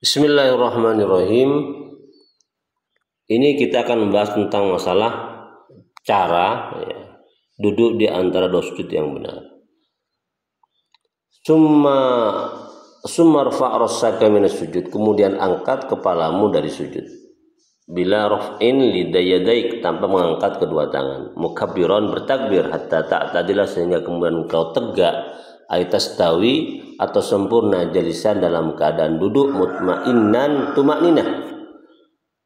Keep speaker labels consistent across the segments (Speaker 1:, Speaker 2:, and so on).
Speaker 1: Bismillahirrahmanirrahim. Ini kita akan membahas tentang masalah cara duduk di antara dua sujud yang benar. Summa rfa' rassaka minas sujud, kemudian angkat kepalamu dari sujud. Bila raf'in lidayadaik, tanpa mengangkat kedua tangan. Mukabbiran, bertakbir, hatta ta'tadila, sehingga kemudian engkau tegak, tastawi, atau sempurna, jalisan, dalam keadaan duduk, mutmainnan, tumakninah.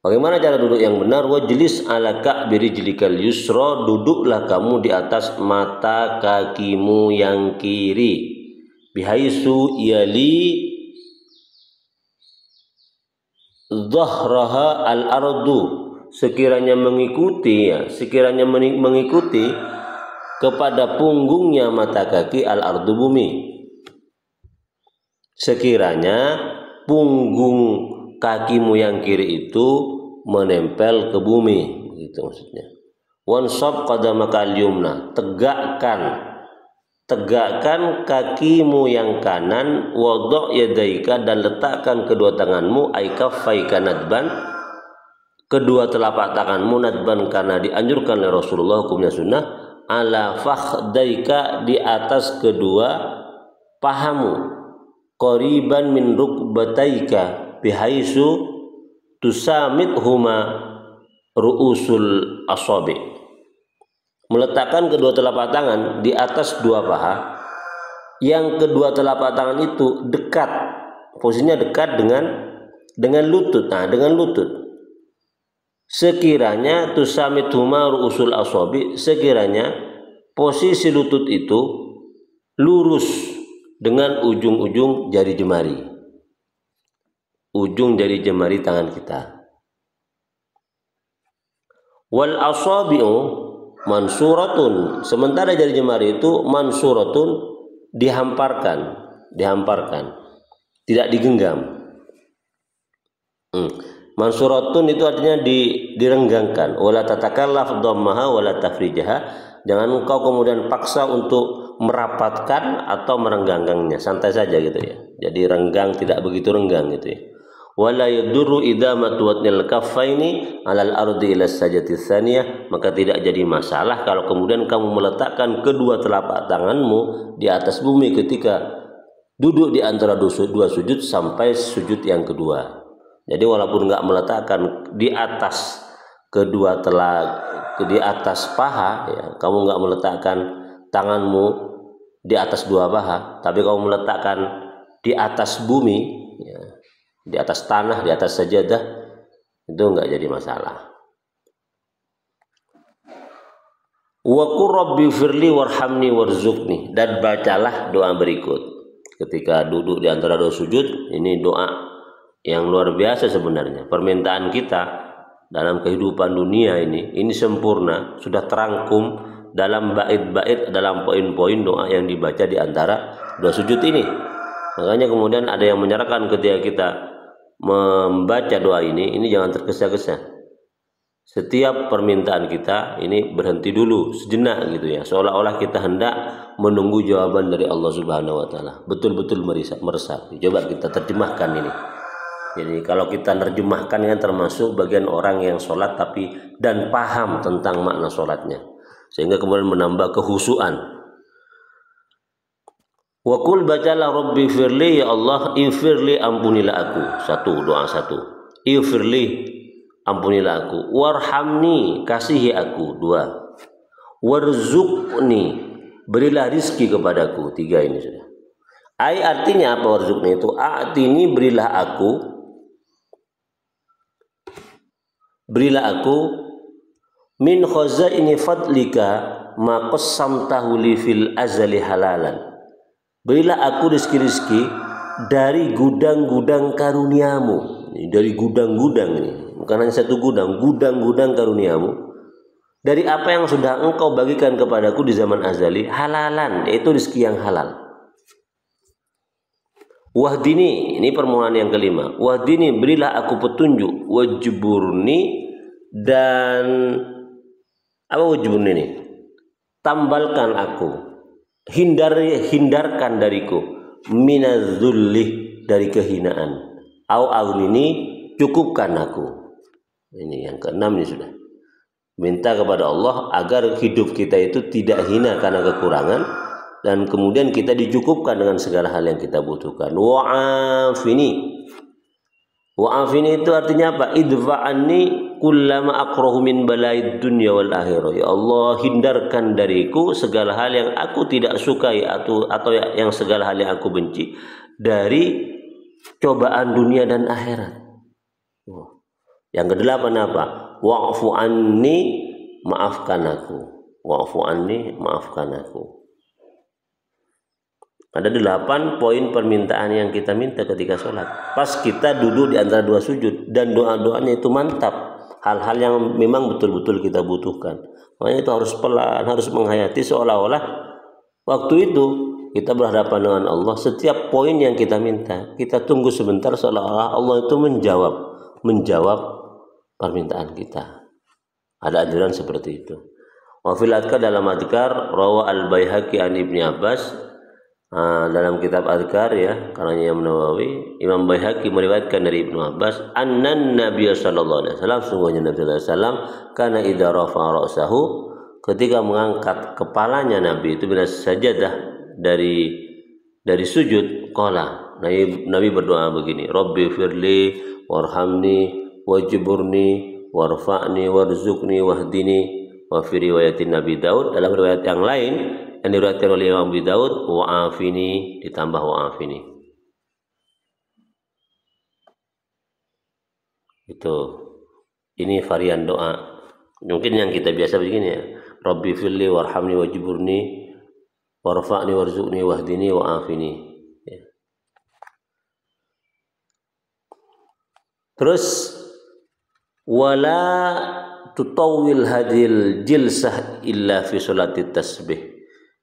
Speaker 1: Bagaimana cara duduk yang benar? Wajlis ala ka'biri jilikal yusra, duduklah kamu di atas mata kakimu yang kiri. Bihaisu yali dhahraha al-ardu, sekiranya mengikuti kepada punggungnya mata kaki al-ardu, bumi. Sekiranya punggung kakimu yang kiri itu menempel ke bumi, gitu maksudnya. Wansab qadamaka al-yumna, tegakkan kakimu yang kanan, wadha' yadaika, dan letakkan kedua tanganmu, ay kaffaika nadban, kedua telapak tanganmu, nadban karena dianjurkan oleh Rasulullah, hukumnya sunnah, ala fakhdaika, di atas kedua pahamu, qariban min rukbataika, bihaisu tusamithuma ru'usul asabi, meletakkan kedua telapak tangan di atas dua paha, yang kedua telapak tangan itu dekat, posisinya dekat dengan lutut. Nah, dengan lutut. Sekiranya tusamithuma ru'usul asabi, sekiranya posisi lutut itu lurus dengan ujung-ujung jari jemari, ujung jari jemari tangan kita. Wal asabi'u mansuratun, sementara jari jemari itu mansuratun, dihamparkan, tidak digenggam. Mansuratun itu artinya direnggangkan. Wala tatakallaf dhammaha wala tafrijaha, jangan engkau kemudian paksa untuk merapatkan atau merenggangkannya, santai saja gitu ya. Jadi renggang, tidak begitu renggang gitu ya. Wala yadurru idza matwatnil kaffaini 'alal ardi ila sajati tsaniyah, maka tidak jadi masalah kalau kemudian kamu meletakkan kedua telapak tanganmu di atas bumi ketika duduk di antara dua sujud sampai sujud yang kedua. Jadi walaupun enggak meletakkan di atas di atas paha ya, kamu enggak meletakkan tanganmu di atas dua paha, tapi kamu meletakkan di atas bumi ya, di atas tanah, di atas sajadah, itu enggak jadi masalah. Wa qur rabbi firli warhamni warzuqni, dan bacalah doa berikut ketika duduk di antara dua sujud. Ini doa yang luar biasa sebenarnya. Permintaan kita dalam kehidupan dunia ini sempurna, sudah terangkum dalam bait-bait, dalam poin-poin doa yang dibaca di antara dua sujud ini. Makanya kemudian ada yang menyarankan ketika kita membaca doa ini jangan tergesa-gesa. Setiap permintaan kita ini berhenti dulu sejenak gitu ya, seolah-olah kita hendak menunggu jawaban dari Allah Subhanahu wa taala. Betul-betul meresapi. Coba kita terjemahkan ini. Jadi kalau kita terjemahkan kan termasuk bagian orang yang sholat dan paham tentang makna sholatnya, sehingga kemudian menambah kehusuan. Wa qul, bacalah, rabbi firli, ya Allah, ifirli, ampunilah aku. Doa satu. Ifirli, ampunilah aku. Warhamni, kasihi aku. 2. Warzuqni, berilah rizki kepadaku. 3 ini sudah. Artinya apa warzuqni itu? A'tini, berilah aku min khazaini fadlika ma qassamtahu li fil azali halalan. Berilah aku rizki-rizki dari gudang-gudang karuniamu. Dari gudang-gudang ini, bukan hanya satu gudang, gudang-gudang karuniamu. Dari apa yang sudah engkau bagikan kepadaku di zaman azali, halalan, yaitu rizki yang halal. Wahdini, ini permohonan yang kelima. Wahdini, berilah aku petunjuk. Wajburni, dan apa wajburni ini? Tambalkan aku. Hindarkan dariku minadzulli, dari kehinaan. Au aghnini, cukupkan aku. Ini yang keenam ini sudah. Minta kepada Allah agar hidup kita itu tidak hina karena kekurangan, dan kemudian kita dicukupkan dengan segala hal yang kita butuhkan. Wa'afini. Wa'afini itu artinya apa? Idfa'anni kullama akrahu min balaid dunya wal akhirah. Ya Allah, hindarkan dariku segala hal yang aku tidak sukai atau yang segala hal yang aku benci dari cobaan dunia dan akhirat. Yang kedelapan apa? Wa'fu anni, maafkan aku. Wa'fu anni, maafkan aku. Ada 8 poin permintaan yang kita minta ketika sholat. Pas kita duduk di antara dua sujud, dan doa-doanya itu mantap. Hal-hal yang memang betul-betul kita butuhkan. Makanya itu harus pelan, harus menghayati seolah-olah waktu itu kita berhadapan dengan Allah. Setiap poin yang kita minta, kita tunggu sebentar seolah-olah Allah itu menjawab permintaan kita. Ada anjuran seperti itu. Wa fil adkar, dalam adkar, rawa al-Baihaqi an Ibnu Abbas, dalam kitab adkar ya, karena Imam Nawawi, Imam Baihaqi meriwayatkan dari Ibnu Abbas, annan Nabiy sallallahu alaihi wasallam, sungguhnya Nabi sallallahu alaihi wasallam, kana idza rafa'a ra'sahu, ketika mengangkat kepalanya Nabi itu bila sajadah dari sujud, qala, Nabi berdoa begini, Rabbi firli warhamni wajburni warfa'ni warzuqni wahdini. Wa fi riwayatin Nabi Daud, dalam riwayat yang lain yang diriwayatkan oleh Imam Abi Daud, wa'afini, ditambah wa'afini. Itu. Ini varian doa. Mungkin yang kita biasa begini ya. Rabbi firli warhamni wajburni warfa'ni warzuqni wahdini wa'afini. Ya. Terus wala tutawwil hadil jilsah illa fi sholati tasbih.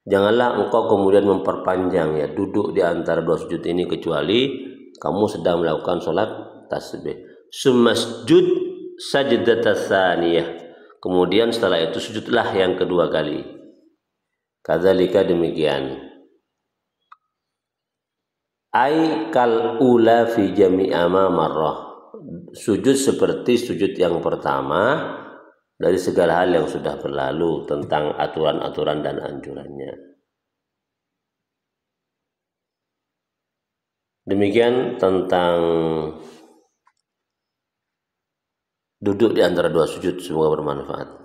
Speaker 1: Janganlah engkau kemudian memperpanjang ya duduk di antara dua sujud ini kecuali kamu sedang melakukan sholat tasbih. Sumasjud sajdatas tsaniyah. Kemudian setelah itu sujudlah yang kedua kali. Kadzalika, demikian. Ai kal ula fi jami'a ma marrah. Sujud seperti sujud yang pertama dari segala hal yang sudah berlalu tentang aturan-aturan dan anjurannya. Demikian tentang duduk di antara dua sujud. Semoga bermanfaat.